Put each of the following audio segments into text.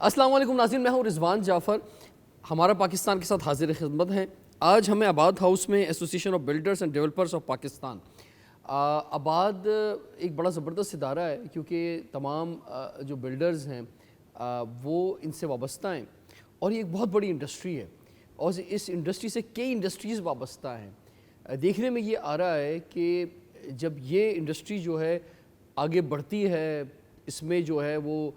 السلام علیکم ناظرین، میں ہوں رضوان جعفر. ہمارا پاکستان کے ساتھ حاضر خدمت ہیں. آج ہمیں آباد ہاؤس میں association of builders and developers of Pakistan. آباد ایک بڑا زبردست ادارہ ہے کیونکہ تمام جو بلڈرز ہیں وہ ان سے وابستہ ہیں اور یہ ایک بہت بڑی انڈسٹری ہے اور اس انڈسٹری سے کئی انڈسٹریز وابستہ ہیں. دیکھنے میں یہ آ رہا ہے کہ جب یہ انڈسٹری جو ہے آگے بڑھتی ہے، اس میں جو ہے وہ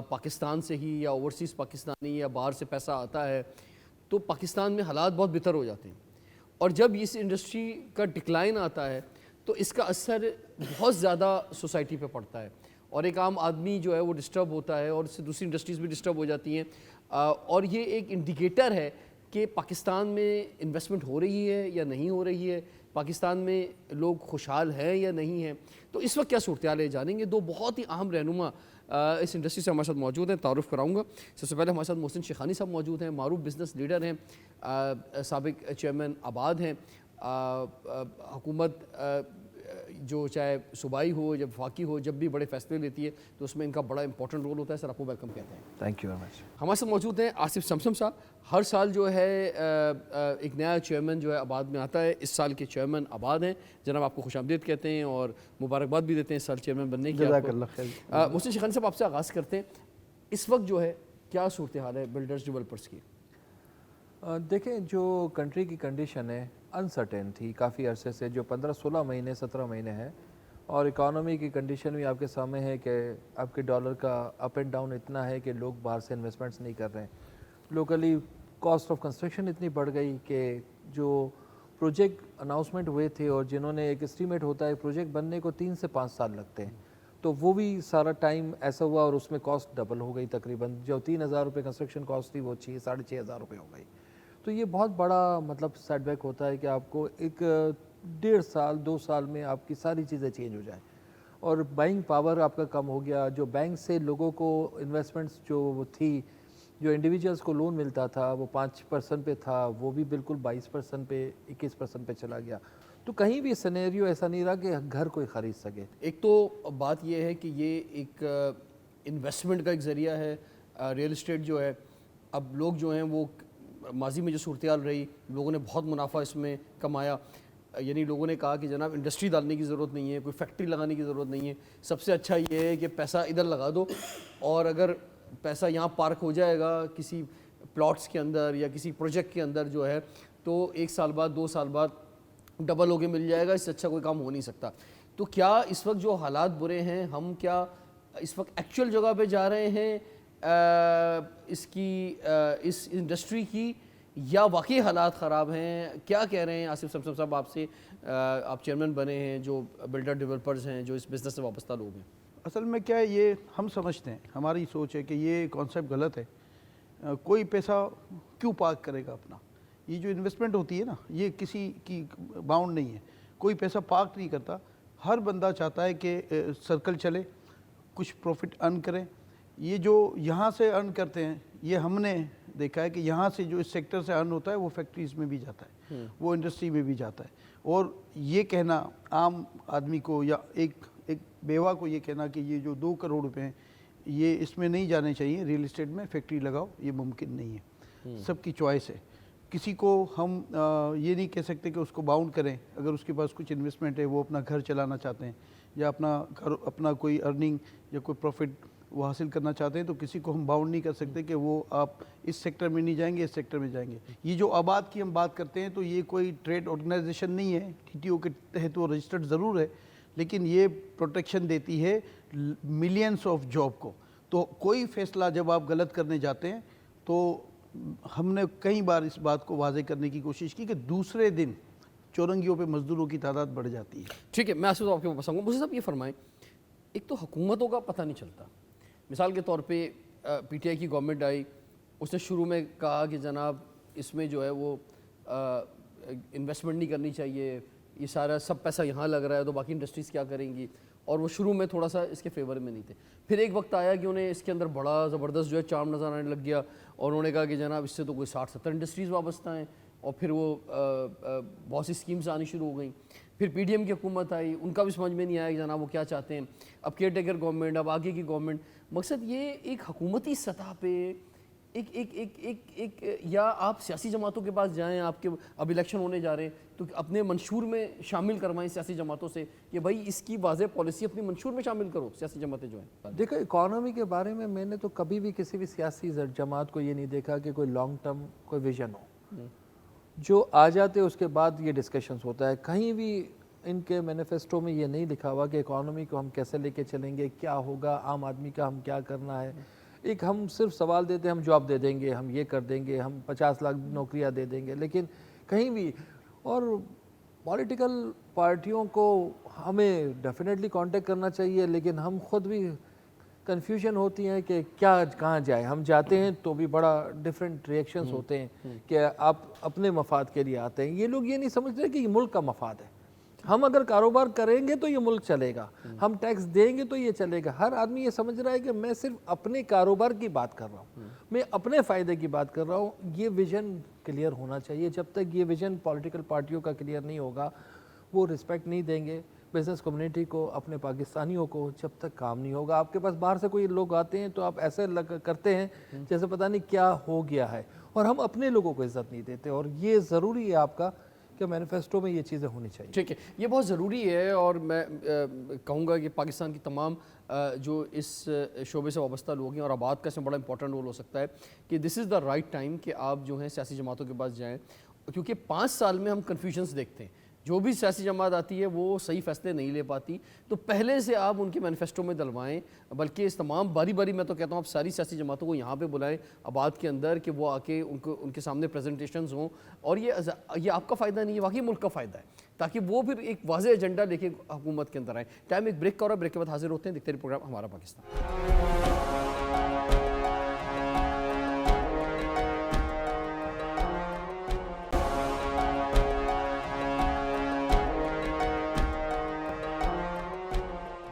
پاکستان سے ہی یا اوورسیز پاکستانی یا باہر سے پیسہ آتا ہے تو پاکستان میں حالات بہت بہتر ہو جاتے ہیں. اور جب اس انڈسٹری کا ڈکلائن آتا ہے تو اس کا اثر بہت زیادہ سوسائٹی پہ پڑتا ہے اور ایک عام آدمی جو ہے وہ ڈسٹرب ہوتا ہے اور اس سے دوسری انڈسٹریز بھی ڈسٹرب ہو جاتی ہیں. اور یہ ایک انڈیکیٹر ہے کہ پاکستان میں انویسٹمنٹ ہو رہی ہے یا نہیں ہو رہی ہے، پاکستان میں لوگ خوشحال ہیں یا نہیں ہیں. تو اس وقت کیا صورتحال ہے جانیں گے. دو بہت ہی اہم رہنما اس انڈسٹری سے ہمارے ساتھ موجود ہیں، تعارف کراؤں گا. سب سے پہلے ہمارے ساتھ محسن شیخانی صاحب موجود ہیں، معروف بزنس لیڈر ہیں، سابق چیئرمین آباد ہیں. حکومت جو چاہے صوبائی ہو یا وفاقی ہو، جب بھی بڑے فیصلے لیتی ہے تو اس میں ان کا بڑا امپورٹنٹ رول ہوتا ہے. سر آپ کو ویلکم کہتے ہیں. Thank you very much. ہمارے ساتھ موجود ہیں آصف سمسم صاحب. ہر سال جو ہے ایک نیا چیئرمین جو ہے آباد میں آتا ہے. اس سال کے چیئرمین آباد ہیں. جناب آپ کو خوش آمدید کہتے ہیں اور مبارکباد بھی دیتے ہیں سر چیئرمین بننے کی. جزاک اللہ خیر. محسن شیخانی صاحب آپ سے آغاز کرتے ہیں. اس وقت جو ہے کیا صورتحال ہے بلڈرز ڈیولپرز کی؟ دیکھیں، جو کنٹری کی کنڈیشن ہے انسرٹین تھی کافی عرصے سے، جو 15-16 مہینے 17 مہینے ہیں، اور اکانومی کی کنڈیشن بھی آپ کے سامنے ہے کہ آپ کے ڈالر کا اپ اینڈ ڈاؤن اتنا ہے کہ لوگ باہر سے انویسٹمنٹس نہیں کر رہے ہیں. لوکلی کاسٹ آف کنسٹرکشن اتنی بڑھ گئی کہ جو پروجیکٹ اناؤنسمنٹ ہوئے تھے اور جنہوں نے ایک اسٹیمیٹ ہوتا ہے پروجیکٹ بننے کو 3 سے 5 سال لگتے ہیں، تو وہ بھی سارا ٹائم ایسا ہوا اور اس میں کاسٹ ڈبل ہو گئی. تقریباً جو 3,000 روپے کنسٹرکشن کاسٹ تھی وہ 6,500 روپے ہو گئی. تو یہ بہت بڑا سیٹ بیک ہوتا ہے کہ آپ کو ایک 1.5 سال 2 سال میں آپ کی ساری چیزیں چینج ہو جائیں. اور بائنگ پاور آپ کا کم ہو گیا. جو بینک سے لوگوں کو انویسٹمنٹس جو تھی، جو انڈیویجولس کو لون ملتا تھا وہ 5% پہ تھا، وہ بھی بالکل 22% پہ 21% پہ چلا گیا. تو کہیں بھی سینیریو ایسا نہیں رہا کہ گھر کوئی خرید سکے. ایک تو بات یہ ہے کہ یہ ایک انویسٹمنٹ کا ایک ذریعہ ہے ریئل اسٹیٹ جو ہے. اب لوگ جو ہیں وہ ماضی میں جو صورتحال رہی، لوگوں نے بہت منافع اس میں کمایا. یعنی لوگوں نے کہا کہ جناب انڈسٹری ڈالنے کی ضرورت نہیں ہے، کوئی فیکٹری لگانے کی ضرورت نہیں ہے، سب سے اچھا یہ ہے کہ پیسہ ادھر لگا دو اور اگر پیسہ یہاں پارک ہو جائے گا کسی پلاٹس کے اندر یا کسی پروجیکٹ کے اندر جو ہے تو 1 سال بعد 2 سال بعد ڈبل ہو کے مل جائے گا. اس سے اچھا کوئی کام ہو نہیں سکتا. تو کیا اس وقت جو حالات برے ہیں، ہم کیا اس وقت ایکچوئل جگہ پہ جا رہے ہیں اس انڈسٹری کی، یا واقعی حالات خراب ہیں؟ کیا کہہ رہے ہیں آصف سمسم صاحب آپ سے؟ آپ چیئرمین بنے ہیں، جو بلڈر ڈیولپرز ہیں، جو اس بزنس سے وابستہ لوگ ہیں. اصل میں کیا ہے، یہ ہم سمجھتے ہیں، ہماری سوچ ہے کہ یہ کانسیپٹ غلط ہے. کوئی پیسہ کیوں پارک کرے گا اپنا؟ یہ جو انویسٹمنٹ ہوتی ہے نا، یہ کسی کی باؤنڈ نہیں ہے. کوئی پیسہ پارک نہیں کرتا. ہر بندہ چاہتا ہے کہ سرکل چلے، کچھ پروفٹ ارن کریں. یہ جو یہاں سے ارن کرتے ہیں، یہ ہم نے دیکھا ہے کہ یہاں سے جو اس سیکٹر سے ارن ہوتا ہے وہ فیکٹریز میں بھی جاتا ہے، وہ انڈسٹری میں بھی جاتا ہے. اور یہ کہنا عام آدمی کو یا ایک بیوہ کو یہ کہنا کہ یہ جو 2 کروڑ روپے ہیں یہ اس میں نہیں جانے چاہیے، ریئل اسٹیٹ میں فیکٹری لگاؤ، یہ ممکن نہیں ہے. سب کی چوائس ہے. کسی کو ہم یہ نہیں کہہ سکتے کہ اس کو باؤنڈ کریں. اگر اس کے پاس کچھ انویسٹمنٹ ہے، وہ اپنا گھر چلانا چاہتے ہیں یا اپنا کوئی ارننگ یا کوئی پروفٹ وہ حاصل کرنا چاہتے ہیں، تو کسی کو ہم باؤنڈ نہیں کر سکتے کہ وہ آپ اس سیکٹر میں نہیں جائیں گے، اس سیکٹر میں جائیں گے. یہ جو آباد کی ہم بات کرتے ہیں تو یہ کوئی ٹریڈ آرگنائزیشن نہیں ہے. TTO کے تحت وہ رجسٹرڈ ضرور ہے، لیکن یہ پروٹیکشن دیتی ہے ملینس آف جاب کو. تو کوئی فیصلہ جب آپ غلط کرنے جاتے ہیں تو ہم نے کئی بار اس بات کو واضح کرنے کی کوشش کی کہ دوسرے دن چورنگیوں پہ مزدوروں کی تعداد بڑھ جاتی ہے. ٹھیک ہے، میں آصف صاحب آپ کے پاس آؤں گا. مجھے صاحب یہ فرمائیں، ایک تو حکومتوں کا پتہ نہیں چلتا. مثال کے طور پہ PTI کی گورنمنٹ آئی، اس نے شروع میں کہا کہ جناب اس میں جو ہے وہ انویسٹمنٹ نہیں کرنی چاہیے، یہ سارا سب پیسہ یہاں لگ رہا ہے تو باقی انڈسٹریز کیا کریں گی. اور وہ شروع میں تھوڑا سا اس کے فیور میں نہیں تھے. پھر ایک وقت آیا کہ انہیں اس کے اندر بڑا زبردست جو ہے چارم نظر آنے لگ گیا اور انہوں نے کہا کہ جناب اس سے تو کوئی 60-70 انڈسٹریز وابستہ ہیں. اور پھر وہ بہت سی اسکیمز آنی شروع ہو گئیں. پھر پی ڈی ایم کی حکومت آئی, ان کا بھی سمجھ میں نہیں آیا کہ جناب وہ کیا چاہتے ہیں. اب کیئر ٹیکر گورنمنٹ, اب آگے کی گورنمنٹ. مقصد یہ ایک حکومتی سطح پہ ایک یا آپ سیاسی جماعتوں کے پاس جائیں, آپ کے اب الیکشن ہونے جا رہے ہیں تو اپنے منشور میں شامل کروائیں سیاسی جماعتوں سے کہ بھائی اس کی واضح پالیسی اپنی منشور میں شامل کرو, سیاسی جماعتیں جو ہیں. دیکھو اکانومی کے بارے میں نے تو کبھی بھی کسی بھی سیاسی جماعت کو یہ نہیں دیکھا کہ کوئی لانگ ٹرم کوئی ویژن ہو. جو آ جاتے اس کے بعد یہ ڈسکشنز ہوتا ہے. کہیں بھی ان کے مینیفیسٹو میں یہ نہیں لکھا ہوا کہ اکانومی کو ہم کیسے لے کے چلیں گے, کیا ہوگا, عام آدمی کا ہم کیا کرنا ہے. ایک ہم صرف سوال دیتے ہیں ہم جاب دے دیں گے, ہم یہ کر دیں گے, ہم 50 لاکھ نوکریاں دے دیں گے, لیکن کہیں بھی. اور پولیٹیکل پارٹیوں کو ہمیں ڈیفینیٹلی کانٹیکٹ کرنا چاہیے, لیکن ہم خود بھی کنفیوژن ہوتی ہیں کہ کیا کہاں جائیں. ہم جاتے ہیں تو بھی بڑا ڈیفرنٹ ریئیکشنز ہوتے ہیں کہ آپ اپنے مفاد کے لیے آتے ہیں. یہ لوگ یہ نہیں سمجھتے کہ یہ ملک کا مفاد ہے. ہم اگر کاروبار کریں گے تو یہ ملک چلے گا, ہم ٹیکس دیں گے تو یہ چلے گا. ہر آدمی یہ سمجھ رہا ہے کہ میں صرف اپنے کاروبار کی بات کر رہا ہوں, میں اپنے فائدے کی بات کر رہا ہوں. یہ ویژن کلیئر ہونا چاہیے. جب تک یہ ویژن پولیٹیکل پارٹیوں کا کلیئر نہیں ہوگا, وہ رسپیکٹ نہیں دیں گے بزنس کمیونٹی کو, اپنے پاکستانیوں کو, جب تک کام نہیں ہوگا. آپ کے پاس باہر سے کوئی لوگ آتے ہیں تو آپ ایسے کرتے ہیں جیسے پتہ نہیں کیا ہو گیا ہے, اور ہم اپنے لوگوں کو عزت نہیں دیتے. اور یہ ضروری ہے آپ کا کہ مینیفیسٹو میں یہ چیزیں ہونی چاہیے. ٹھیک ہے, یہ بہت ضروری ہے. اور میں کہوں گا کہ پاکستان کی تمام جو اس شعبے سے وابستہ لوگ ہیں, اور آباد کا اس میں بڑا امپورٹنٹ رول ہو سکتا ہے کہ دس از دا رائٹ ٹائم کہ آپ جو ہیں سیاسی جماعتوں کے پاس جائیں, کیونکہ 5 سال میں ہم کنفیوژنس دیکھتے ہیں. جو بھی سیاسی جماعت آتی ہے وہ صحیح فیصلے نہیں لے پاتی, تو پہلے سے آپ ان کے مینیفیسٹو میں دلوائیں. بلکہ اس تمام باری باری میں تو کہتا ہوں آپ ساری سیاسی جماعتوں کو یہاں پہ بلائیں آباد کے اندر کہ وہ آ کے ان کے سامنے پریزنٹیشنز ہوں. اور یہ آپ کا فائدہ نہیں ہے, واقعی ملک کا فائدہ ہے, تاکہ وہ پھر ایک واضح ایجنڈا لے کے حکومت کے اندر آئیں. ٹائم ایک بریک کا, اور بریک کے بعد حاضر ہوتے ہیں. دیکھتے رہیے پروگرام ہمارا پاکستان.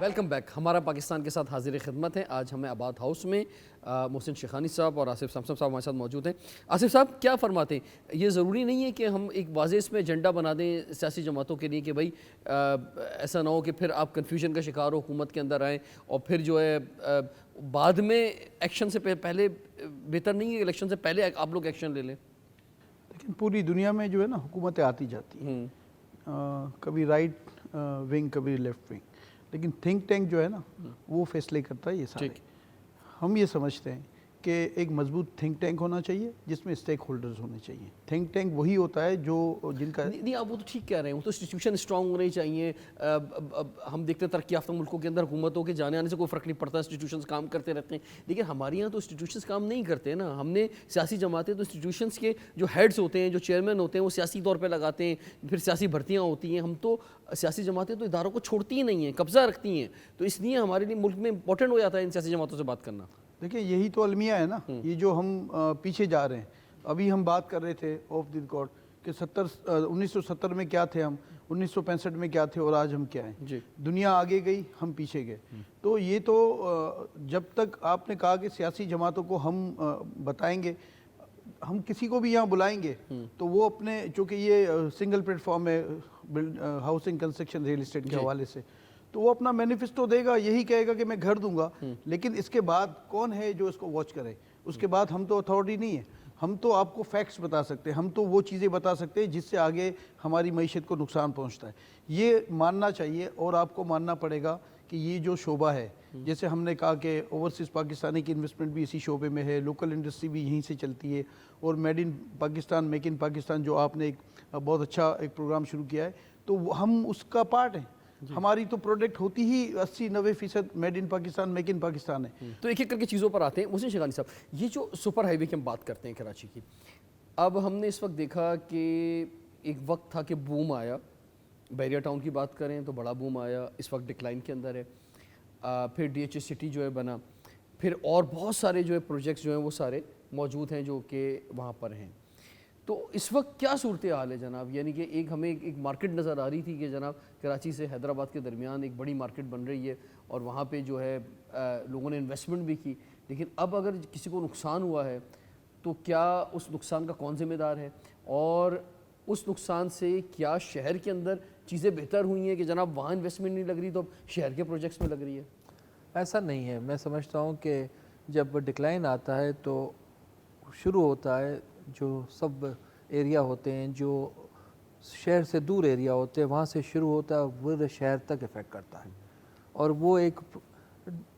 Welcome back. ہمارا پاکستان کے ساتھ حاضر خدمت ہیں. آج ہمیں آباد ہاؤس میں محسن شیخانی صاحب اور آصف سمسم صاحب ہمارے ساتھ موجود ہیں. آصف صاحب کیا فرماتے ہیں, یہ ضروری نہیں ہے کہ ہم ایک واضح اس میں ایجنڈا بنا دیں سیاسی جماعتوں کے لیے کہ بھائی ایسا نہ ہو کہ پھر آپ کنفیوژن کا شکار ہو, حکومت کے اندر آئیں اور پھر جو ہے بعد میں ایکشن سے پہلے بہتر نہیں ہے الیکشن سے پہلے آپ لوگ ایکشن لے لیں؟ لیکن پوری دنیا میں جو ہے نا حکومتیں آتی جاتی ہیں, کبھی رائٹ ونگ کبھی لیفٹ ونگ, لیکن تھنک ٹینک جو ہے نا وہ فیصلے کرتا ہے یہ سارے. ہم یہ سمجھتے ہیں کہ ایک مضبوط تھنک ٹینک ہونا چاہیے جس میں اسٹیک ہولڈرز ہونے چاہیے. تھنک ٹینک وہی ہوتا ہے جو جن کا نہیں, آپ وہ تو ٹھیک کہہ رہے ہیں, وہ تو انسٹیٹیوشن اسٹرانگ ہونے چاہیے. ہم دیکھتے ہیں ترقی یافتہ ملکوں کے اندر حکومتوں کے جانے آنے سے کوئی فرق نہیں پڑتا, انسٹیٹیوشنز کام کرتے رہتے ہیں. لیکن ہمارے یہاں تو انسٹیٹیوشنز کام نہیں کرتے نا. ہم نے سیاسی جماعتیں تو انسٹیٹیوشنز کے جو ہیڈز ہوتے ہیں, جو چیئرمین ہوتے ہیں, وہ سیاسی طور پہ لگاتے ہیں, پھر سیاسی بھرتیاں ہوتی ہیں. ہم تو سیاسی جماعتیں تو اداروں کو چھوڑتی ہی نہیں ہیں, قبضہ رکھتی ہیں. تو اس لیے ہمارے لیے ملک میں امپورٹنٹ ہو جاتا ہے ان سیاسی جماعتوں سے بات کرنا. دیکھیں یہی تو المیہ ہے نا, یہ جو ہم پیچھے جا رہے ہیں. ابھی ہم بات کر رہے تھے آف دی ریکارڈ کہ 1970 میں کیا تھے ہم, 1965 میں کیا تھے, اور آج ہم کیا ہیں. دنیا آگے گئی, ہم پیچھے گئے. تو یہ تو جب تک آپ نے کہا کہ سیاسی جماعتوں کو ہم بتائیں گے, ہم کسی کو بھی یہاں بلائیں گے تو وہ اپنے, چونکہ یہ سنگل پلیٹ فارم ہے ہاؤسنگ کنسٹرکشن ریل اسٹیٹ کے حوالے سے, تو وہ اپنا مینیفیسٹو دے گا, یہی کہے گا کہ میں گھر دوں گا. لیکن اس کے بعد کون ہے جو اس کو واچ کرے؟ اس کے بعد ہم تو اتھارٹی نہیں ہے. ہم تو آپ کو فیکٹس بتا سکتے ہیں, ہم تو وہ چیزیں بتا سکتے ہیں جس سے آگے ہماری معیشت کو نقصان پہنچتا ہے. یہ ماننا چاہیے, اور آپ کو ماننا پڑے گا کہ یہ جو شعبہ ہے, جیسے ہم نے کہا کہ اوورسیز پاکستانی کی انویسٹمنٹ بھی اسی شعبے میں ہے, لوکل انڈسٹری بھی یہیں سے چلتی ہے, اور made in Pakistan, make in Pakistan جو آپ نے ایک بہت اچھا ایک پروگرام شروع کیا ہے, تو ہم اس کا پارٹ ہیں. ہماری تو پروڈکٹ ہوتی ہی 80-90% made in Pakistan, make in Pakistan ہے. تو ایک ایک کر کے چیزوں پر آتے ہیں. محسن شیخانی صاحب, یہ جو سپر ہائی وے کی ہم بات کرتے ہیں کراچی کی, اب ہم نے اس وقت دیکھا کہ ایک وقت تھا کہ بوم آیا, بیریا ٹاؤن کی بات کریں تو بڑا بوم آیا, اس وقت ڈکلائن کے اندر ہے. پھر ڈی ایچ ایس سٹی جو ہے بنا, پھر اور بہت سارے جو ہے پروجیکٹس جو ہیں وہ سارے موجود ہیں جو کہ وہاں پر ہیں. تو اس وقت کیا صورتحال ہے جناب؟ یعنی کہ ایک ہمیں ایک مارکیٹ نظر آ رہی تھی کہ جناب کراچی سے حیدرآباد کے درمیان ایک بڑی مارکیٹ بن رہی ہے, اور وہاں پہ جو ہے لوگوں نے انویسٹمنٹ بھی کی. لیکن اب اگر کسی کو نقصان ہوا ہے تو کیا اس نقصان کا کون ذمہ دار ہے, اور اس نقصان سے کیا شہر کے اندر چیزیں بہتر ہوئی ہیں کہ جناب وہاں انویسٹمنٹ نہیں لگ رہی تو اب شہر کے پروجیکٹس میں لگ رہی ہے؟ ایسا نہیں ہے. میں سمجھتا ہوں کہ جب ڈکلائن آتا ہے تو شروع ہوتا ہے جو سب ایریا ہوتے ہیں جو شہر سے دور ایریا ہوتے ہیں وہاں سے شروع ہوتا ہے وہ شہر تک افیکٹ کرتا ہے, اور وہ ایک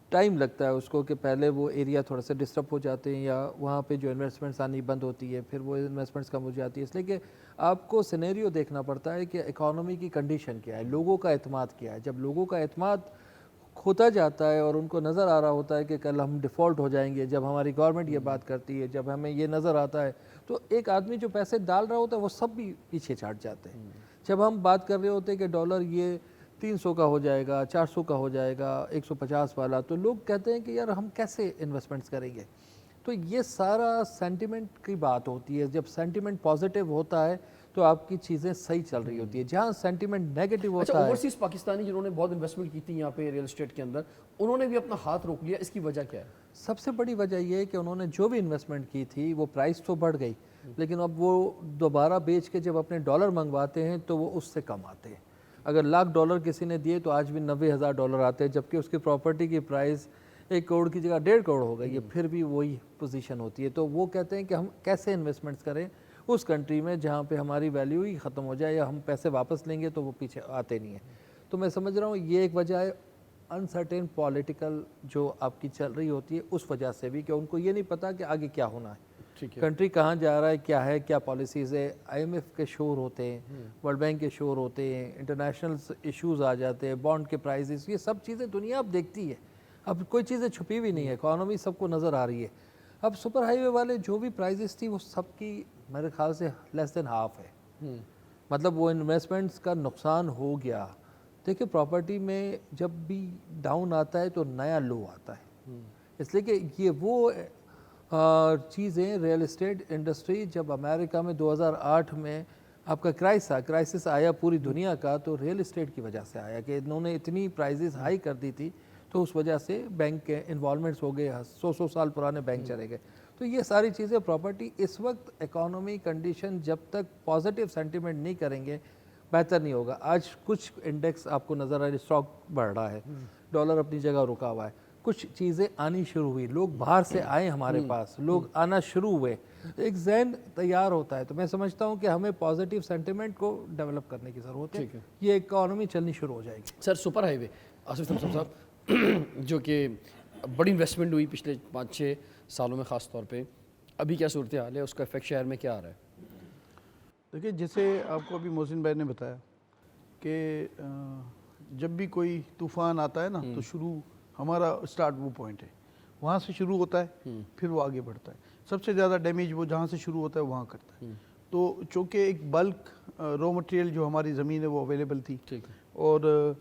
ٹائم لگتا ہے اس کو کہ پہلے وہ ایریا تھوڑا سا ڈسٹرب ہو جاتے ہیں یا وہاں پہ جو انویسٹمنٹس آنی بند ہوتی ہے, پھر وہ انویسٹمنٹس کم ہو جاتی ہے. اس لیے کہ آپ کو سینیریو دیکھنا پڑتا ہے کہ اکانومی کی کنڈیشن کیا ہے, لوگوں کا اعتماد کیا ہے. جب لوگوں کا اعتماد کھوتا جاتا ہے اور ان کو نظر آ رہا ہوتا ہے کہ کل ہم ڈیفالٹ ہو جائیں گے, جب ہماری گورنمنٹ یہ بات کرتی ہے, جب ہمیں یہ نظر آتا ہے, تو ایک آدمی جو پیسے ڈال رہا ہوتا ہے وہ سب بھی پیچھے چھاٹ جاتے ہیں. جب ہم بات کر رہے ہوتے ہیں کہ ڈالر یہ 300 کا ہو جائے گا, 400 کا ہو جائے گا, 150 والا, تو لوگ کہتے ہیں کہ یار ہم کیسے انویسٹمنٹس کریں گے. تو یہ سارا سینٹیمنٹ کی بات ہوتی ہے. جب سینٹیمنٹ پازیٹیو ہوتا ہے تو آپ کی چیزیں صحیح چل رہی ہوتی ہے. جہاں سینٹیمنٹ نیگیٹو اچھا, ہوتا ہے, اوورسیز پاکستانی جنہوں نے بہت انویسٹمنٹ کی تھی یہاں پہ ریئل اسٹیٹ کے اندر, انہوں نے بھی اپنا ہاتھ روک لیا, اس کی وجہ کیا ہے؟ سب سے بڑی وجہ یہ ہے کہ انہوں نے جو بھی انویسٹمنٹ کی تھی وہ پرائس تو بڑھ گئی, لیکن اب وہ دوبارہ بیچ کے جب اپنے ڈالر منگواتے ہیں تو وہ اس سے کم آتے ہیں. اگر $1,00,000 کسی نے دیے تو آج بھی $90,000 آتے ہیں, جبکہ اس کی پراپرٹی کی پرائز 1 کروڑ کی جگہ 1.5 کروڑ ہو گئی ہے, پھر بھی وہی پوزیشن ہوتی ہے. تو وہ کہتے ہیں کہ ہم کیسے انویسٹمنٹس کریں اس کنٹری میں جہاں پہ ہماری ویلیو ہی ختم ہو جائے, یا ہم پیسے واپس لیں گے تو وہ پیچھے آتے نہیں ہیں. تو میں سمجھ رہا ہوں یہ ایک وجہ ہے انسرٹین پولیٹیکل جو آپ کی چل رہی ہوتی ہے, اس وجہ سے بھی کہ ان کو یہ نہیں پتا کہ آگے کیا ہونا ہے, کنٹری کہاں جا رہا ہے, کیا پالیسیز ہے. IMF کے شور ہوتے ہیں, ورلڈ بینک کے شور ہوتے ہیں, انٹرنیشنل ایشوز آ جاتے ہیں, بانڈ کے پرائزز, یہ سب چیزیں دنیا اب دیکھتی ہے. اب کوئی چیزیں چھپی بھی نہیں ہے, اکانومی سب کو نظر آ رہی ہے. اب سپر ہائی وے والے جو بھی پرائزز تھی وہ سب کی میرے خیال سے لیس دین ہاف ہے. مطلب وہ انویسٹمنٹس کا نقصان ہو گیا. دیکھیں پراپرٹی میں جب بھی ڈاؤن آتا ہے تو نیا لو آتا ہے, اس لیے کہ یہ وہ چیزیں ریئل اسٹیٹ انڈسٹری, جب امریکہ میں 2008 میں آپ کا کرائسس آیا پوری دنیا کا, تو ریئل اسٹیٹ کی وجہ سے آیا کہ انہوں نے اتنی پرائزز ہائی کر دی تھی, تو اس وجہ سے بینک کے انوالومنٹس ہو گئے, 100 سال پرانے بینک چلے گئے. تو یہ ساری چیزیں پراپرٹی اس وقت اکانومی کنڈیشن جب تک پازیٹیو سینٹیمنٹ نہیں کریں گے بہتر نہیں ہوگا. آج کچھ انڈیکس آپ کو نظر آ رہا ہے, اسٹاک بڑھ رہا ہے, ڈالر اپنی جگہ رکا ہوا ہے, کچھ چیزیں آنی شروع ہوئی, لوگ باہر سے آئے ہمارے پاس, لوگ آنا شروع ہوئے, ایک ذہن تیار ہوتا ہے. تو میں سمجھتا ہوں کہ ہمیں پازیٹیو سینٹیمنٹ کو ڈیولپ کرنے کی ضرورت ہے, یہ اکانومی چلنی شروع ہو جائے گی. سر سپر ہائی وے, آصف سمسم صاحب, جو کہ بڑی انویسٹمنٹ ہوئی پچھلے 5-6 سالوں میں خاص طور پہ, ابھی کیا صورتحال ہے, اس کا افیکٹ شہر میں کیا آ رہا ہے؟ دیکھیے جیسے آپ کو ابھی محسن بھائی نے بتایا کہ جب بھی کوئی طوفان آتا ہے نا تو شروع ہمارا اسٹارٹ وہ پوائنٹ ہے, وہاں سے شروع ہوتا ہے, پھر وہ آگے بڑھتا ہے. سب سے زیادہ ڈیمیج وہ جہاں سے شروع ہوتا ہے وہاں کرتا ہے. تو چونکہ ایک بلک را مٹیریل جو ہماری زمین ہے وہ اویلیبل تھی, اور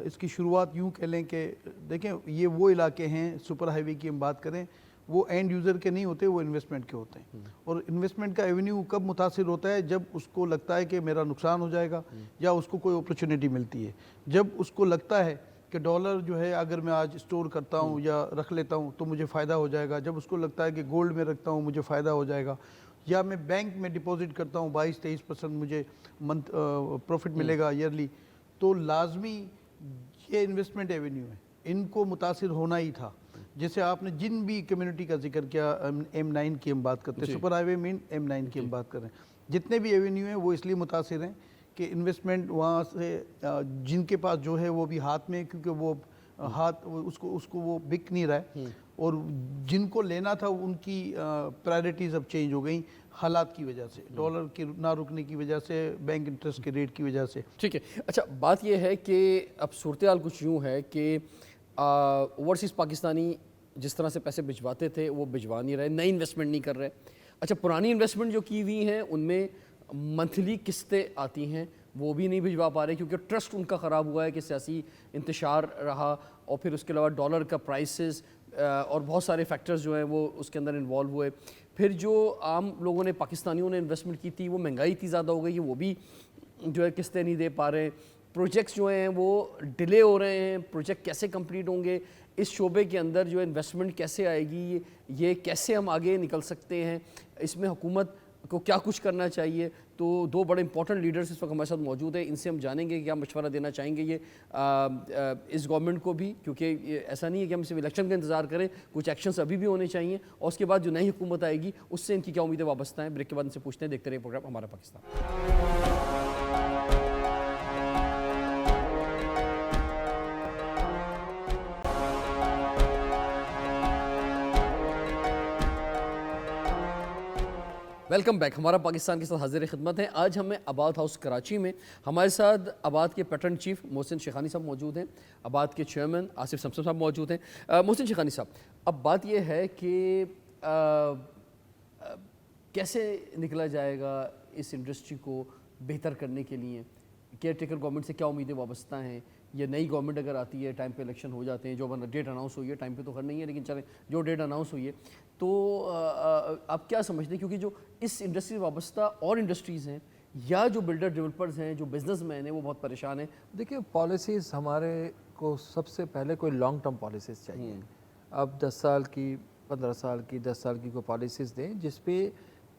اس کی شروعات یوں کہہ لیں کہ دیکھیں یہ وہ علاقے ہیں, سپر ہائی وے کی ہم بات کریں, وہ اینڈ یوزر کے نہیں ہوتے, وہ انویسٹمنٹ کے ہوتے ہیں. اور انویسٹمنٹ کا ایونیو کب متاثر ہوتا ہے؟ جب اس کو لگتا ہے کہ میرا نقصان ہو جائے گا, یا اس کو کوئی اپرچونیٹی ملتی ہے. جب اس کو لگتا ہے کہ ڈالر جو ہے اگر میں آج اسٹور کرتا ہوں یا رکھ لیتا ہوں تو مجھے فائدہ ہو جائے گا. جب اس کو لگتا ہے کہ گولڈ میں رکھتا ہوں مجھے فائدہ ہو جائے گا, یا میں بینک میں ڈپازٹ کرتا ہوں 22-23% مجھے منتھ پروفٹ ملے گا ایئرلی, تو لازمی یہ انویسٹمنٹ ایونیو ہے, ان کو متاثر ہونا ہی تھا. جیسے آپ نے جن بھی کمیونٹی کا ذکر کیا, M9 کی ہم بات کرتے ہیں, سپر ہائی وے مین M9 کی ہم بات کر رہے ہیں, جتنے بھی ایونیو ہیں وہ اس لیے متاثر ہیں کہ انویسٹمنٹ وہاں سے جن کے پاس جو ہے وہ بھی ہاتھ میں, کیونکہ وہ ہاتھ اس کو وہ بک نہیں رہا ہے, اور جن کو لینا تھا ان کی پرائرٹیز اب چینج ہو گئیں حالات کی وجہ سے, ڈالر کے نہ رکنے کی وجہ سے, بینک انٹرسٹ کے ریٹ کی وجہ سے. ٹھیک ہے. اچھا بات یہ ہے کہ اب صورتحال کچھ یوں ہے کہ اوورسیز پاکستانی جس طرح سے پیسے بھجواتے تھے وہ بھجوا نہیں رہے, نئی انویسٹمنٹ نہیں کر رہے. اچھا پرانی انویسٹمنٹ جو کی ہوئی ہیں ان میں منتھلی قسطیں آتی ہیں, وہ بھی نہیں بھجوا پا رہے کیونکہ ٹرسٹ ان کا خراب ہوا ہے کہ سیاسی انتشار رہا, اور پھر اس کے علاوہ ڈالر کا پرائسز اور بہت سارے فیکٹرز جو ہیں وہ اس کے اندر انوالو ہوئے. پھر جو عام لوگوں نے, پاکستانیوں نے انویسٹمنٹ کی تھی, وہ مہنگائی اتنی زیادہ ہو گئی کہ وہ بھی جو ہے قسطیں نہیں دے پا رہے. پروجیکٹس جو ہیں وہ ڈیلے ہو رہے ہیں, پروجیکٹ کیسے کمپلیٹ ہوں گے, اس شعبے کے اندر جو انویسٹمنٹ کیسے آئے گی, یہ کیسے ہم آگے نکل سکتے ہیں, اس میں حکومت کو کیا کچھ کرنا چاہیے. تو دو بڑے امپورٹنٹ لیڈرز اس وقت ہمارے ساتھ موجود ہیں, ان سے ہم جانیں گے کہ کیا مشورہ دینا چاہیں گے یہ اس گورنمنٹ کو بھی, کیونکہ ایسا نہیں ہے کہ ہم صرف الیکشن کا انتظار کریں, کچھ ایکشنز ابھی بھی ہونے چاہیے, اور اس کے بعد جو نئی حکومت آئے گی اس سے ان کی کیا امیدیں وابستہ ہیں. بریک کے بعد ان سے پوچھتے ہیں. دیکھتے رہے پروگرام ہمارا پاکستان. Welcome back. ہمارا پاکستان کے ساتھ حاضر خدمت ہے. آج ہمیں آباد ہاؤس کراچی میں ہمارے ساتھ آباد کے پیٹرن چیف محسن شیخانی صاحب موجود ہیں, آباد کے چیئرمین آصف سمسم صاحب موجود ہیں. محسن شیخانی صاحب, اب بات یہ ہے کہ کیسے نکلا جائے گا اس انڈسٹری کو بہتر کرنے کے لیے؟ کیئر ٹیکر گورنمنٹ سے کیا امیدیں وابستہ ہیں؟ یہ نئی گورنمنٹ اگر آتی ہے, ٹائم پہ الیکشن ہو جاتے ہیں, جو ڈیٹ اناؤنس ہوئی ہے, ٹائم پہ تو خیر نہیں ہے لیکن چلیں جو ڈیٹ اناؤنس ہوئی ہے, تو آپ کیا سمجھتے ہیں؟ کیونکہ جو اس انڈسٹری سے وابستہ اور انڈسٹریز ہیں یا جو بلڈر ڈیولپرز ہیں, جو بزنس مین ہیں, وہ بہت پریشان ہیں. دیکھیے پالیسیز ہمارے کو سب سے پہلے کوئی لانگ ٹرم پالیسیز چاہیے. اب 10 سال کی, 15 سال کی, 10 سال کی کوئی پالیسیز دیں جس پہ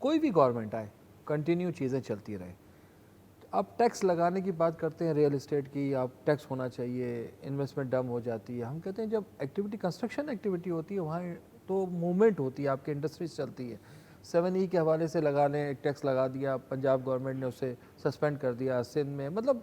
کوئی بھی گورنمنٹ آئے کنٹینیو چیزیں چلتی رہیں. آپ ٹیکس لگانے کی بات کرتے ہیں ریئل اسٹیٹ کی, آپ ٹیکس ہونا چاہیے, انویسٹمنٹ ڈم ہو جاتی ہے. ہم کہتے ہیں جب ایکٹیویٹی کنسٹرکشن ایکٹیویٹی ہوتی ہے وہاں تو موومنٹ ہوتی ہے, آپ کی انڈسٹریز چلتی ہے. 7E کے حوالے سے لگا لیں, ایک ٹیکس لگا دیا, پنجاب گورنمنٹ نے اسے سسپینڈ کر دیا, سندھ میں, مطلب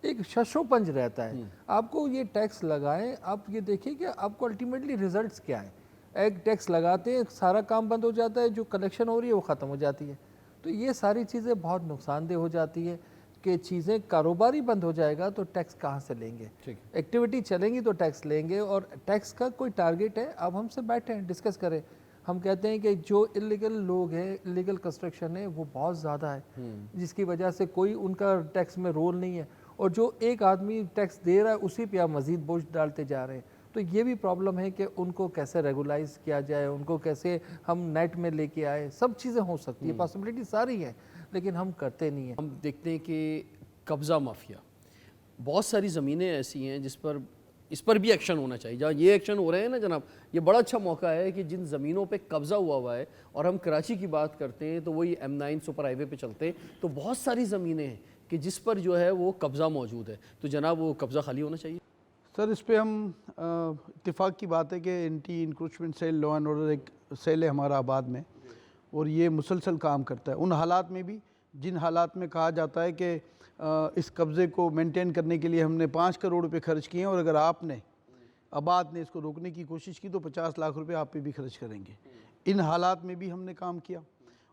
ایک شش و پنج رہتا ہے. آپ کو یہ ٹیکس لگائیں, آپ یہ دیکھیں کہ آپ کو الٹیمیٹلی ریزلٹس کیا ہیں. ایک ٹیکس لگاتے ہیں, سارا کام بند ہو جاتا ہے, جو کلیکشن ہو رہی ہے وہ ختم ہو جاتی ہے. تو یہ ساری چیزیں بہت نقصان دہ ہو جاتی ہے کہ چیزیں کاروباری بند ہو جائے گا تو ٹیکس کہاں سے لیں گے؟ ایکٹیویٹی چلیں گی تو ٹیکس لیں گے, اور ٹیکس کا کوئی ٹارگیٹ ہے. اب ہم سے بیٹھیں ڈسکس کریں. ہم کہتے ہیں کہ جو اللیگل لوگ ہیں, اللیگل کنسٹرکشن ہے وہ بہت زیادہ ہے, جس کی وجہ سے کوئی ان کا ٹیکس میں رول نہیں ہے, اور جو ایک آدمی ٹیکس دے رہا ہے اسی پہ آپ مزید بوجھ ڈالتے جا رہے ہیں. تو یہ بھی پرابلم ہے کہ ان کو کیسے ریگولائز کیا جائے, ان کو کیسے ہم نیٹ میں لے کے آئے. سب چیزیں ہو سکتی ہیں, پاسبلٹی ساری ہیں, لیکن ہم کرتے نہیں ہیں. ہم دیکھتے ہیں کہ قبضہ مافیا, بہت ساری زمینیں ایسی ہیں جس پر اس پر بھی ایکشن ہونا چاہیے. جہاں یہ ایکشن ہو رہے ہیں نا جناب, یہ بڑا اچھا موقع ہے کہ جن زمینوں پہ قبضہ ہوا ہے, اور ہم کراچی کی بات کرتے ہیں تو وہی M9 سپر ہائی وے پہ چلتے ہیں تو بہت ساری زمینیں ہیں کہ جس پر جو ہے وہ قبضہ موجود ہے, تو جناب وہ قبضہ خالی ہونا چاہیے. سر اس پہ ہم اتفاق کی بات ہے کہ anti encroachment cell, law and order ایک سیل ہے ہمارا آباد میں, اور یہ مسلسل کام کرتا ہے. ان حالات میں بھی جن حالات میں کہا جاتا ہے کہ اس قبضے کو مینٹین کرنے کے لیے ہم نے 5 کروڑ روپے خرچ کیے ہیں, اور اگر آپ نے آباد نے اس کو روکنے کی کوشش کی تو 50 لاکھ روپے آپ پہ بھی خرچ کریں گے. ان حالات میں بھی ہم نے کام کیا.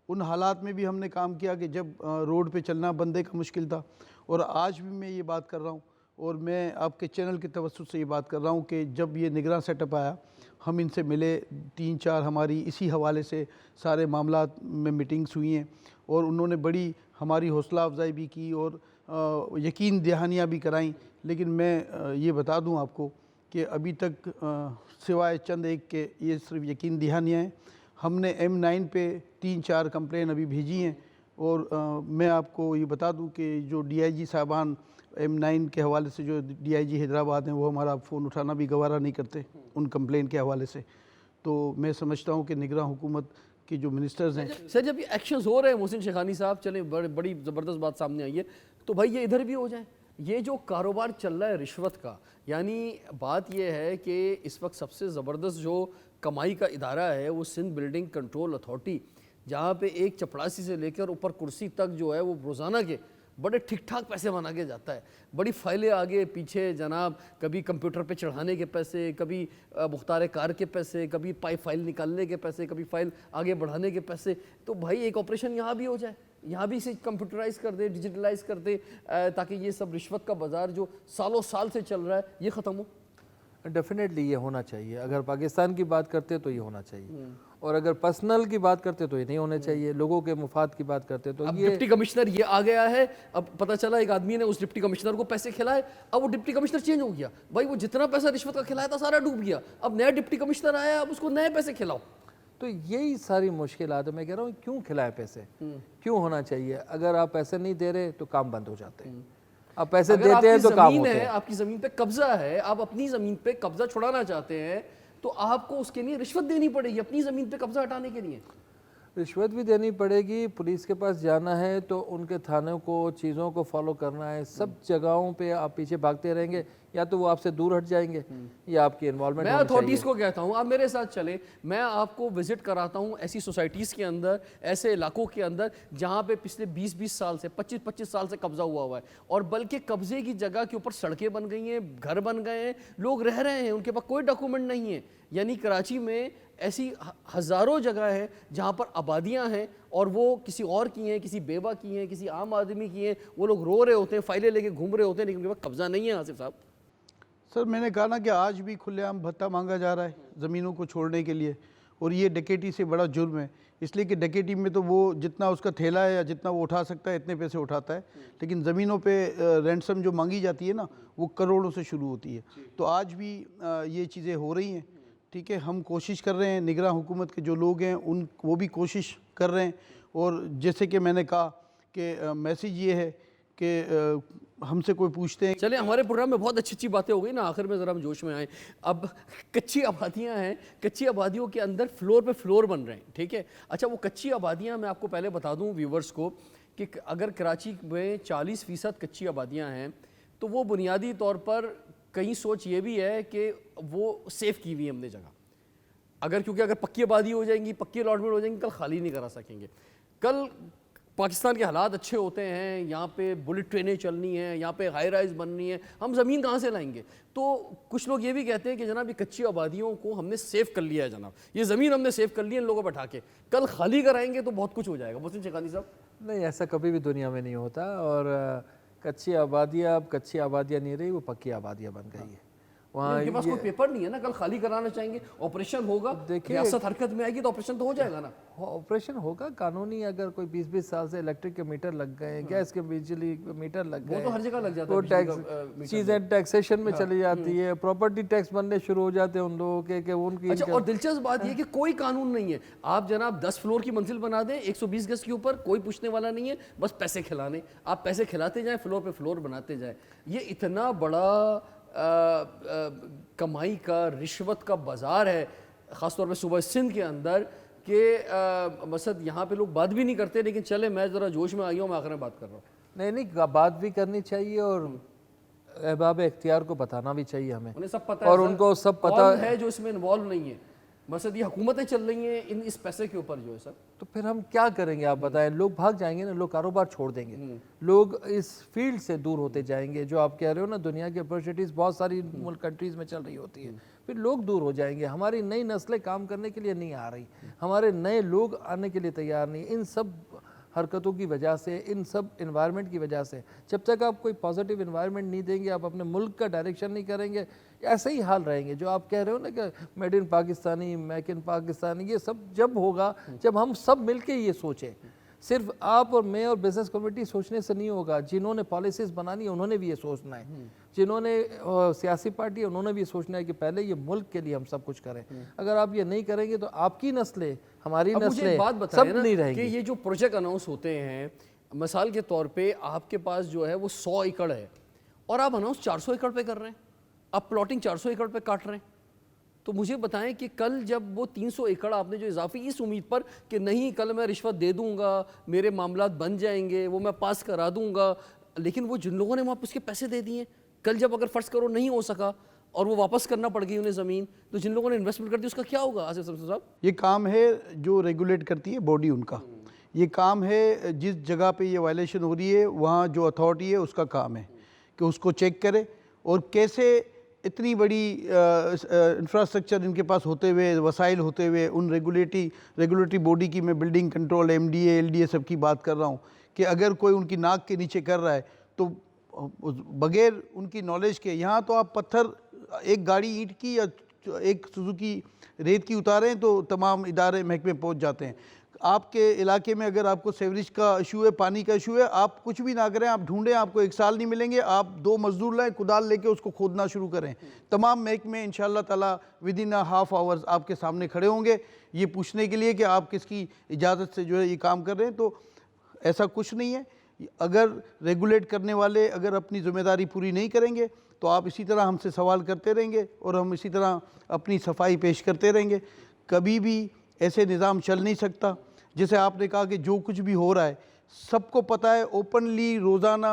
ان حالات میں بھی ہم نے کام کیا کہ جب روڈ پہ چلنا بندے کا مشکل تھا. اور آج بھی میں یہ بات کر رہا ہوں, اور میں آپ کے چینل کے توسط سے یہ بات کر رہا ہوں کہ جب یہ نگراں سیٹ اپ آیا, ہم ان سے ملے, 3-4 ہماری اسی حوالے سے سارے معاملات میں میٹنگز ہوئی ہیں, اور انہوں نے بڑی ہماری حوصلہ افزائی بھی کی اور یقین دہانیاں بھی کرائیں. لیکن میں یہ بتا دوں آپ کو کہ ابھی تک سوائے چند ایک کے یہ صرف یقین دہانیاں ہیں. ہم نے M9 پہ 3-4 کمپلین ابھی بھیجی ہیں, اور میں آپ کو یہ بتا دوں کہ جو DIG صاحبان M9 کے حوالے سے, جو DIG حیدرآباد ہیں, وہ ہمارا فون اٹھانا بھی گوارہ نہیں کرتے ان کمپلین کے حوالے سے. تو میں سمجھتا ہوں کہ نگراں حکومت کے جو منسٹرز ہیں. سر جب یہ ایکشنز ہو رہے ہیں محسن شیخانی صاحب, چلیں بڑی زبردست بات سامنے آئی ہے, تو بھائی یہ ادھر بھی ہو جائیں. یہ جو کاروبار چل رہا ہے رشوت کا, یعنی بات یہ ہے کہ اس وقت سب سے زبردست جو کمائی کا ادارہ ہے وہ سندھ بلڈنگ کنٹرول اتھارٹی, جہاں پہ ایک چپڑاسی سے لے کر اوپر کرسی تک جو ہے وہ روزانہ کے بڑے ٹھیک ٹھاک پیسے بنا کے جاتا ہے. بڑی فائلیں آگے پیچھے جناب, کبھی کمپیوٹر پہ چڑھانے کے پیسے, کبھی مختار کار کے پیسے, کبھی فائل نکالنے کے پیسے, کبھی فائل آگے بڑھانے کے پیسے. تو بھائی ایک آپریشن یہاں بھی ہو جائے, یہاں بھی اسے کمپیوٹرائز کر دے, ڈیجیٹلائز کر دے, تاکہ یہ سب رشوت کا بازار جو سالوں سال سے چل رہا ہے یہ ختم ہو. ڈیفینیٹلی یہ ہونا چاہیے. اگر پاکستان کی بات کرتے تو یہ ہونا چاہیے, اور اگر پرسنل کی بات کرتے تو یہ نہیں ہونا چاہیے. لوگوں کے مفاد کی بات کرتے تو اب یہ ڈپٹی کمشنر یہ آ گیا ہے, اب پتہ چلا ایک آدمی نے اس ڈپٹی کمشنر کو پیسے کھلائے, اب وہ ڈپٹی کمشنر چینج ہو گیا. بھائی وہ جتنا پیسہ رشوت کا کھلایا تھا سارا ڈوب گیا, اب نیا ڈپٹی کمشنر آیا, اب اس کو نئے پیسے کھلاؤ. تو یہی ساری مشکلات ہے. میں کہہ رہا ہوں کیوں کھلائے پیسے, کیوں ہونا چاہیے؟ اگر آپ پیسے نہیں دے رہے تو کام بند ہو جاتے ہیں. آپ پیسے دیتے ہیں تو کام ہوتے ہیں. آپ کی زمین پہ قبضہ ہے, آپ اپنی زمین پہ قبضہ چھڑانا چاہتے ہیں, تو آپ کو اس کے لیے رشوت دینی پڑے گی اپنی زمین پہ قبضہ ہٹانے کے لیے. رشوت بھی دینی پڑے گی، پولیس کے پاس جانا ہے تو ان کے تھانوں کو چیزوں کو فالو کرنا ہے، سب جگہوں پہ آپ پیچھے بھاگتے رہیں گے یا تو وہ آپ سے دور ہٹ جائیں گے یا آپ کی انوالومنٹ میں اتھارٹیز کو کہتا ہوں آپ میرے ساتھ چلیں، میں آپ کو وزٹ کراتا ہوں ایسی سوسائٹیز کے اندر، ایسے علاقوں کے اندر جہاں پہ پچھلے 20 سال سے 25 سال سے قبضہ ہوا ہے، اور بلکہ قبضے کی جگہ کے اوپر سڑکیں بن گئی ہیں، گھر بن گئے ہیں، لوگ رہ رہے ہیں، ان کے پاس کوئی ڈاکومنٹ نہیں ہے. یعنی کراچی میں ایسی ہزاروں جگہ ہے جہاں پر آبادیاں ہیں اور وہ کسی اور کی ہیں، کسی بیوہ کی ہیں، کسی عام آدمی کی ہیں، وہ لوگ رو رہے ہوتے ہیں، فائلیں لے کے گھوم رہے ہوتے ہیں، لیکن ان کے پاس قبضہ نہیں ہے. آصف صاحب سر میں نے کہا نا کہ آج بھی کھلے عام بھتہ مانگا جا رہا ہے زمینوں کو چھوڑنے کے لیے، اور یہ ڈکیٹی سے بڑا جرم ہے، اس لیے کہ ڈکیٹی میں تو وہ جتنا اس کا تھیلا ہے یا جتنا وہ اٹھا سکتا ہے اتنے پیسے اٹھاتا ہے، لیکن زمینوں پہ رینسم جو مانگی جاتی ہے نا وہ کروڑوں سے شروع ہوتی ہے. تو آج بھی یہ چیزیں ہو رہی ہیں. ٹھیک ہے، ہم کوشش کر رہے ہیں، نگراں حکومت کے جو لوگ ہیں وہ بھی کوشش کر رہے ہیں، اور جیسے کہ میں نے کہا کہ میسیج یہ ہے کہ ہم سے کوئی پوچھتے ہیں. چلیں ہمارے پروگرام میں بہت اچھی باتیں ہو گئی نا، آخر میں ذرا ہم جوش میں آئیں. اب کچی آبادیاں ہیں، کچی آبادیوں کے اندر فلور پہ فلور بن رہے ہیں. ٹھیک ہے، اچھا وہ کچی آبادیاں میں آپ کو پہلے بتا دوں ویورز کو کہ اگر کراچی میں 40% کچی آبادیاں ہیں تو وہ بنیادی طور پر کہیں سوچ یہ بھی ہے کہ وہ سیف کی ہوئی ہے ہم نے جگہ. کیونکہ اگر پکی آبادی ہو جائیں گی، پکی الاٹمنٹ ہو جائیں گی، کل خالی نہیں کرا سکیں گے. کل پاکستان کے حالات اچھے ہوتے ہیں، یہاں پہ بلٹ ٹرینیں چلنی ہیں، یہاں پہ ہائی رائز بننی ہے، ہم زمین کہاں سے لائیں گے؟ تو کچھ لوگ یہ بھی کہتے ہیں کہ جناب یہ کچی آبادیوں کو ہم نے سیو کر لیا ہے، جناب یہ زمین ہم نے سیو کر لی ہے ان لوگوں پہ اٹھا کے، کل خالی کرائیں گے تو بہت کچھ ہو جائے گا. محسن شیخانی صاحب نہیں، ایسا کبھی بھی دنیا میں نہیں ہوتا، اور کچی آبادیاں اب کچی آبادیاں نہیں رہی، وہ پکی آبادیاں بن گئی ہیں. وہاں ان کے پاس کوئی پیپر نہیں ہے نا، کل خالی کرانا چاہیں گے، آپریشن ہوگا، ریاست حرکت میں آئے گی تو آپریشن تو ہو جائے گا نا. آپریشن ہوگا قانونی. اگر کوئی 20 سال سے الیکٹرک کے میٹر لگ گئے، گیس کے بجلی میٹر لگ گئے، وہ تو ہر جگہ لگ جاتا ہے، وہ ٹیکس چیزیں ٹیکسیشن میں چلی جاتی ہے، پراپرٹی ٹیکس بننے شروع ہو جاتے ہیں ان لوگوں کے کہ ان کی. اچھا، اور دلچسپ بات یہ کہ کوئی قانون نہیں ہے، آپ جناب 10 فلور کی منزل بنا دیں 120 گز کے اوپر، کوئی پوچھنے والا نہیں ہے، بس پیسے کھلانے، آپ پیسے کھلاتے جائیں، فلور پہ فلور بناتے جائیں. یہ اتنا بڑا کمائی کا، رشوت کا بازار ہے، خاص طور پہ صوبہ سندھ کے اندر، کہ مثلا یہاں پہ لوگ بات بھی نہیں کرتے. لیکن چلے میں ذرا جوش میں آئی ہوں، میں آخر میں بات کر رہا ہوں. نہیں، بات بھی کرنی چاہیے اور احباب اختیار کو بتانا بھی چاہیے ہمیں، انہیں سب پتہ ہے، اور ان کو سب پتہ ہے جو اس میں انوالو نہیں ہے. مثلا یہ حکومتیں چل رہی ہیں اس پیسے کے اوپر جو ہے سر. تو پھر ہم کیا کریں گے آپ بتائیں؟ لوگ بھاگ جائیں گے نا، لوگ کاروبار چھوڑ دیں گے، لوگ اس فیلڈ سے دور ہوتے جائیں گے. جو آپ کہہ رہے ہو نا، دنیا کی اپرچونیٹیز بہت ساری ملک کنٹریز میں چل رہی ہوتی ہے، پھر لوگ دور ہو جائیں گے. ہماری نئی نسلیں کام کرنے کے لیے نہیں آ رہی، ہمارے نئے لوگ آنے کے لیے تیار نہیں. ان سب حرکتوں کی وجہ سے، ان سب انوائرمنٹ کی وجہ سے، جب تک آپ کوئی پازیٹیو انوائرمنٹ نہیں دیں گے، آپ اپنے ملک کا ڈائریکشن نہیں کریں گے، ایسے ہی حال رہیں گے. جو آپ کہہ رہے ہو نا کہ made in Pakistani, make in Pakistani, یہ سب جب ہوگا جب ہم سب مل کے یہ سوچیں. صرف آپ اور میں اور بزنس کمیونٹی سوچنے سے نہیں ہوگا. جنہوں نے پالیسیز بنانی ہے انہوں نے بھی یہ سوچنا ہے، جنہوں نے سیاسی پارٹی انہوں نے بھی یہ سوچنا ہے کہ پہلے یہ ملک کے لیے ہم سب کچھ کریں. اگر آپ یہ نہیں کریں گے تو آپ کی نسلیں، ہماری نسلیں سب نہیں رہیں گی. کہ یہ جو پروجیکٹ اناؤنس ہوتے ہیں، مثال کے طور پہ آپ کے پاس جو ہے وہ 100 ایکڑ ہے اور آپ اناؤنس 400 ایکڑ پہ کر رہے ہیں، آپ پلاٹنگ 400 ایکڑ پہ کاٹ رہے ہیں. تو مجھے بتائیں کہ کل جب وہ 300 ایکڑ آپ نے جو اضافی اس امید پر کہ نہیں کل میں رشوت دے دوں گا، میرے معاملات بن جائیں گے، وہ میں پاس کرا دوں گا، لیکن وہ جن لوگوں نے وہاں اس کے پیسے دے دیے، کل جب اگر فرض کرو نہیں ہو سکا اور وہ واپس کرنا پڑ گئی انہیں زمین، تو جن لوگوں نے انویسٹمنٹ کر دی اس کا کیا ہوگا؟ آصف صاحب یہ کام ہے جو ریگولیٹ کرتی ہے باڈی ان کا، یہ کام ہے جس جگہ پہ یہ وائلیشن ہو رہی ہے وہاں جو اتھارٹی ہے اس کا کام ہے کہ اس کو چیک کرے. اور کیسے اتنی بڑی انفراسٹرکچر ان کے پاس ہوتے ہوئے، وسائل ہوتے ہوئے، ان ریگولیٹری باڈی کی میں بلڈنگ کنٹرول، MDA LDA سب کی بات کر رہا ہوں، کہ اگر کوئی ان کی ناک کے نیچے کر رہا ہے تو بغیر ان کی نالج کے، یہاں تو آپ پتھر ایک گاڑی اینٹ کی یا ایک سوزوکی ریت کی اتاریں تو تمام ادارے محکمے پہنچ جاتے ہیں. آپ کے علاقے میں اگر آپ کو سیوریج کا ایشو ہے، پانی کا ایشو ہے، آپ کچھ بھی نہ کریں، آپ ڈھونڈیں، آپ کو 1 سال نہیں ملیں گے، آپ 2 مزدور لائیں، کدال لے کے اس کو کھودنا شروع کریں. تمام محکمے انشاءاللہ تعالیٰ ودن ½ آورز آپ کے سامنے کھڑے ہوں گے یہ پوچھنے کے لیے کہ آپ کس کی اجازت سے جو ہے یہ کام کر رہے ہیں. تو ایسا کچھ نہیں ہے. اگر ریگولیٹ کرنے والے اگر اپنی ذمہ داری پوری نہیں کریں گے تو آپ اسی طرح ہم سے سوال کرتے رہیں گے اور ہم اسی طرح اپنی صفائی پیش کرتے رہیں گے. کبھی بھی ایسے نظام چل نہیں سکتا جیسے آپ نے کہا کہ جو کچھ بھی ہو رہا ہے سب کو پتہ ہے، اوپنلی روزانہ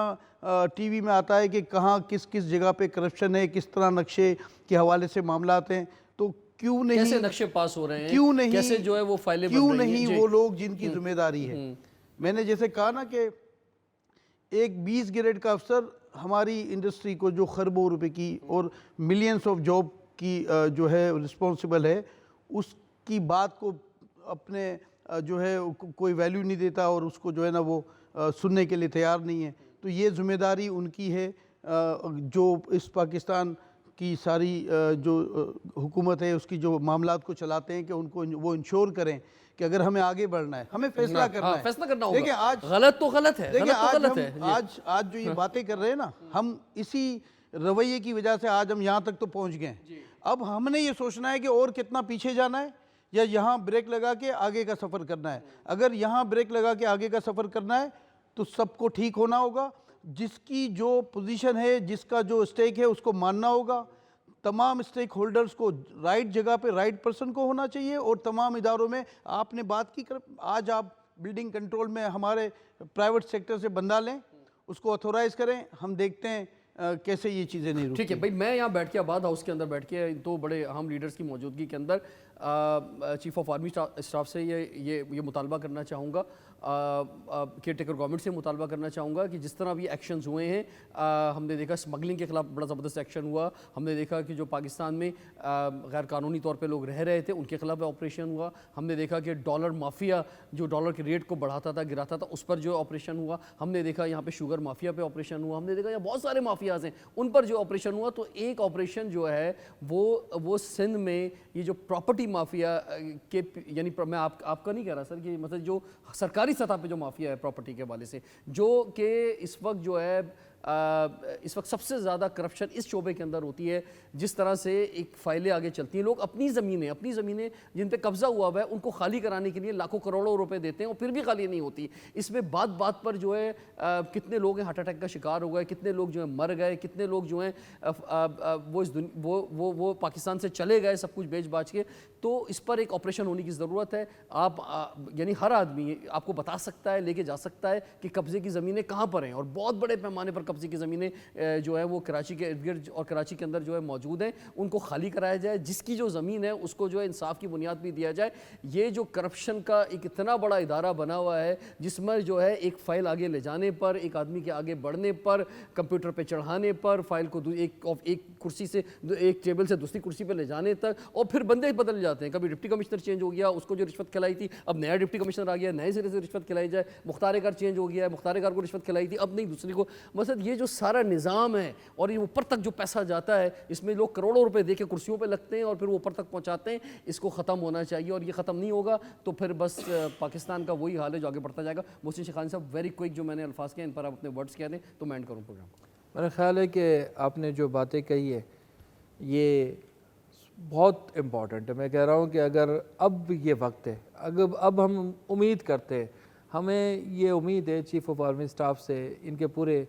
ٹی وی میں آتا ہے کہ کہاں کس کس جگہ پہ کرپشن ہے، کس طرح نقشے کے حوالے سے معاملات ہیں. تو کیوں نہیں کیسے نقشے پاس ہو رہے ہیں، کیوں نہیں کیسے جو ہے وہ فائلیں بن کیوں رہی ہیں. نہیں وہ لوگ جن کی ذمہ داری ہے. میں نے جیسے کہا نا کہ ایک 20 گریڈ کا افسر ہماری انڈسٹری کو جو خربوں روپے کی اور ملینز آف جاب کی جو ہے رسپانسبل ہے، اس کی بات کو اپنے جو ہے کوئی ویلیو نہیں دیتا اور اس کو جو ہے نا وہ سننے کے لیے تیار نہیں ہے. تو یہ ذمہ داری ان کی ہے جو اس پاکستان کی ساری جو حکومت ہے اس کی جو معاملات کو چلاتے ہیں، کہ ان کو وہ انشور کریں کہ اگر ہمیں آگے بڑھنا ہے ہمیں فیصلہ کرنا ہے. فیصلہ کرنا ہوگا. دیکھیں آج غلط تو غلط ہے، دیکھیں غلط تو غلط ہے. آج جو یہ باتیں کر رہے ہیں نا، ہم اسی رویے کی وجہ سے آج ہم یہاں تک تو پہنچ گئے ہیں. اب ہم نے یہ سوچنا ہے کہ اور کتنا پیچھے جانا ہے یا یہاں بریک لگا کے آگے کا سفر کرنا ہے. اگر یہاں بریک لگا کے آگے کا سفر کرنا ہے تو سب کو ٹھیک ہونا ہوگا، جس کی جو پوزیشن ہے، جس کا جو اسٹیک ہے اس کو ماننا ہوگا. تمام اسٹیک ہولڈرز کو رائٹ جگہ پہ رائٹ پرسن کو ہونا چاہیے، اور تمام اداروں میں آپ نے بات کی آج آپ بلڈنگ کنٹرول میں ہمارے پرائیویٹ سیکٹر سے بندہ لیں، اس کو اتھورائز کریں، ہم دیکھتے ہیں کیسے یہ چیزیں نہیں رکتی. ٹھیک ہے بھائی، میں یہاں بیٹھ کے آباد ہاؤس کے اندر بیٹھ کے دو بڑے اہم لیڈرز کی موجودگی کے اندر چیف آف آرمی اسٹاف سے یہ مطالبہ کرنا چاہوں گا، کیئر ٹیکر گورنمنٹ سے مطالبہ کرنا چاہوں گا کہ جس طرح بھی ایکشنز ہوئے ہیں، ہم نے دیکھا اسمگلنگ کے خلاف بڑا زبردست ایکشن ہوا. ہم نے دیکھا کہ جو پاکستان میں غیر قانونی طور پہ لوگ رہ رہے تھے ان کے خلاف آپریشن ہوا. ہم نے دیکھا کہ ڈالر مافیا جو ڈالر کے ریٹ کو بڑھاتا تھا گراتا تھا اس پر جو آپریشن ہوا. ہم نے دیکھا یہاں پہ شوگر مافیا پہ آپریشن ہوا. ہم نے دیکھا یہاں بہت سارے مافیاز ہیں ان پر جو آپریشن ہوا. تو ایک آپریشن جو ہے وہ سندھ میں یہ جو پراپرٹی مافیا کے، یعنی میں آپ کا نہیں کہہ رہا سر، کہ مطلب جو سرکاری سطح پہ جو مافیا ہے پراپرٹی کے حوالے سے، جو کہ اس وقت جو ہے اس وقت سب سے زیادہ کرپشن اس شعبے کے اندر ہوتی ہے. جس طرح سے ایک فائلیں آگے چلتی ہیں، لوگ اپنی زمینیں جن پہ قبضہ ہوا ہوا ہے ان کو خالی کرانے کے لیے لاکھوں کروڑوں روپے دیتے ہیں اور پھر بھی خالی نہیں ہوتی. اس میں بات پر جو ہے کتنے لوگ ہیں ہارٹ اٹیک کا شکار ہو گئے، کتنے لوگ جو ہیں مر گئے، کتنے لوگ جو ہیں وہ پاکستان سے چلے گئے سب کچھ بیچ باچ کے. تو اس پر ایک آپریشن ہونے کی ضرورت ہے. آپ یعنی ہر آدمی آپ کو بتا سکتا ہے، لے کے جا سکتا ہے کہ قبضے کی زمینیں کہاں پر ہیں، اور بہت بڑے پیمانے پر قبضے کی زمینیں جو ہے وہ کراچی کے ارد گرد اور کراچی کے اندر جو ہے موجود ہیں. ان کو خالی کرایا جائے، جس کی جو زمین ہے اس کو جو ہے انصاف کی بنیاد بھی دیا جائے. یہ جو کرپشن کا ایک اتنا بڑا ادارہ بنا ہوا ہے جس میں جو ہے ایک فائل آگے لے جانے پر، ایک آدمی کے آگے بڑھنے پر، کمپیوٹر پہ چڑھانے پر، فائل کو ایک کرسی سے ایک ٹیبل سے دوسری کرسی پہ لے جانے تک، اور پھر بندے بدل جاتے ہیں. کبھی ڈپٹی کمشنر چینج ہو گیا، اس کو جو رشوت کھلائی تھی اب نیا ڈپٹی کمشنر آ گیا، نئے سرے سے رشوت کھلائی جائے. مختار کار چینج ہو گیا ہے، مختار کار کو رشوت کھلائی تھی اب نہیں دوسری کو. مطلب یہ جو سارا نظام ہے اور یہ اوپر تک جو پیسہ جاتا ہے، اس میں لوگ کروڑوں روپے دے کے کرسیوں پہ لگتے ہیں اور پھر وہ اوپر تک پہنچاتے ہیں. اس کو ختم ہونا چاہیے، اور یہ ختم نہیں ہوگا تو پھر بس پاکستان کا وہی حال ہے جو آگے بڑھتا جائے گا. محسن شیخانی صاحب ویری کوئک جو میں نے الفاظ کہے ان پر آپ اپنے ورڈز کہہ دیں تو میں اینڈ کروں پروگرام کو. میرا خیال ہے کہ آپ نے جو باتیں کہی ہے یہ بہت امپورٹنٹ ہے. میں کہہ رہا ہوں کہ اگر اب یہ وقت ہے، اب ہم امید کرتے ہیں، ہمیں یہ امید ہے چیف آف آرمی اسٹاف سے، ان کے پورے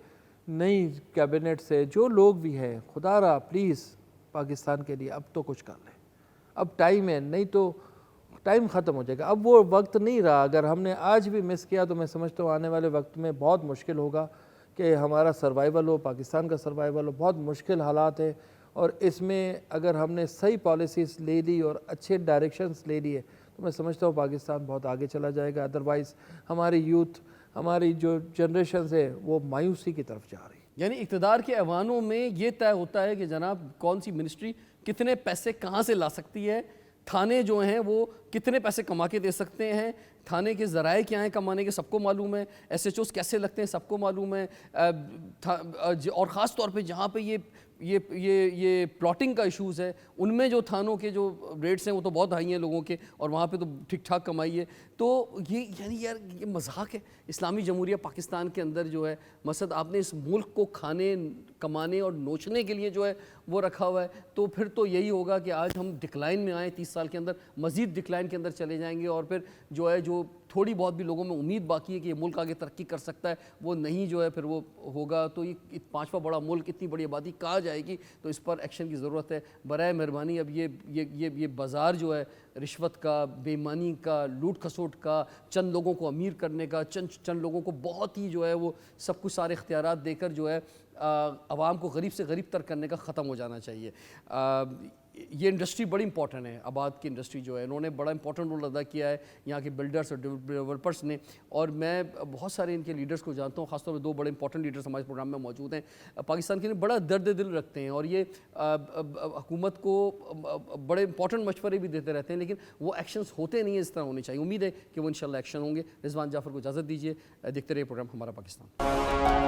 نئی کیبنٹ سے، جو لوگ بھی ہیں، خدا را پلیز پاکستان کے لیے اب تو کچھ کر لیں. اب ٹائم ہے، نہیں تو ٹائم ختم ہو جائے گا. اب وہ وقت نہیں رہا. اگر ہم نے آج بھی مس کیا تو میں سمجھتا ہوں آنے والے وقت میں بہت مشکل ہوگا کہ ہمارا سروائیول ہو، پاکستان کا سروائیول ہو. بہت مشکل حالات ہیں، اور اس میں اگر ہم نے صحیح پالیسیز لے لی اور اچھے ڈائریکشنز لے لیے تو میں سمجھتا ہوں پاکستان بہت آگے چلا جائے گا. ادروائز ہماری یوتھ، ہماری جو جنریشنز ہے وہ مایوسی کی طرف جا رہی ہے. یعنی اقتدار کے ایوانوں میں یہ طے ہوتا ہے کہ جناب کون سی منسٹری کتنے پیسے کہاں سے لا سکتی ہے، تھانے جو ہیں وہ کتنے پیسے کما کے دے سکتے ہیں، تھانے کے ذرائع کیا ہیں کمانے کے سب کو معلوم ہے، ایس ایچ اوز کیسے لگتے ہیں سب کو معلوم ہے. اور خاص طور پہ جہاں پہ یہ پلاٹنگ کا ایشوز ہے ان میں جو تھانوں کے جو ریٹس ہیں وہ تو بہت ہائی ہیں لوگوں کے، اور وہاں پہ تو ٹھیک ٹھاک کمائی ہے. تو یہ یعنی یار یہ مذاق ہے. اسلامی جمہوریہ پاکستان کے اندر جو ہے مسد آپ نے اس ملک کو کھانے، کمانے اور نوچنے کے لیے جو ہے وہ رکھا ہوا ہے، تو پھر تو یہی ہوگا کہ آج ہم ڈکلائن میں آئیں 30 سال کے اندر، مزید ڈکلائن کے اندر چلے جائیں گے، اور پھر جو ہے جو تھوڑی بہت بھی لوگوں میں امید باقی ہے کہ یہ ملک آگے ترقی کر سکتا ہے وہ نہیں جو ہے پھر وہ ہوگا. تو یہ 5واں بڑا ملک، اتنی بڑی آبادی کہاں جائے گی؟ تو اس پر ایکشن کی ضرورت ہے. برائے مہربانی اب یہ بازار جو ہے رشوت کا، بے ایمانی کا، لوٹ کھسوٹ کا، چند لوگوں کو امیر کرنے کا، چند لوگوں کو بہت ہی جو ہے وہ سب کچھ سارے اختیارات دے کر جو ہے عوام کو غریب سے غریب تر کرنے کا ختم ہو جانا چاہیے. یہ انڈسٹری بڑی امپورٹنٹ ہے، آباد کی انڈسٹری جو ہے انہوں نے بڑا امپورٹنٹ رول ادا کیا ہے یہاں کے بلڈرز اور ڈیولپرس نے، اور میں بہت سارے ان کے لیڈرز کو جانتا ہوں، خاص طور پہ 2 بڑے امپورٹنٹ لیڈرز ہمارے پروگرام میں موجود ہیں. پاکستان کے لیے بڑا درد دل رکھتے ہیں اور یہ حکومت کو بڑے امپورٹنٹ مشورے بھی دیتے رہتے ہیں، لیکن وہ ایکشنز ہوتے نہیں ہیں اس طرح ہونے چاہیے. امید ہے کہ وہ انشاءاللہ ایکشن ہوں گے. رضوان جعفر کو اجازت دیجیے، دیکھتے رہیے پروگرام ہمارا پاکستان.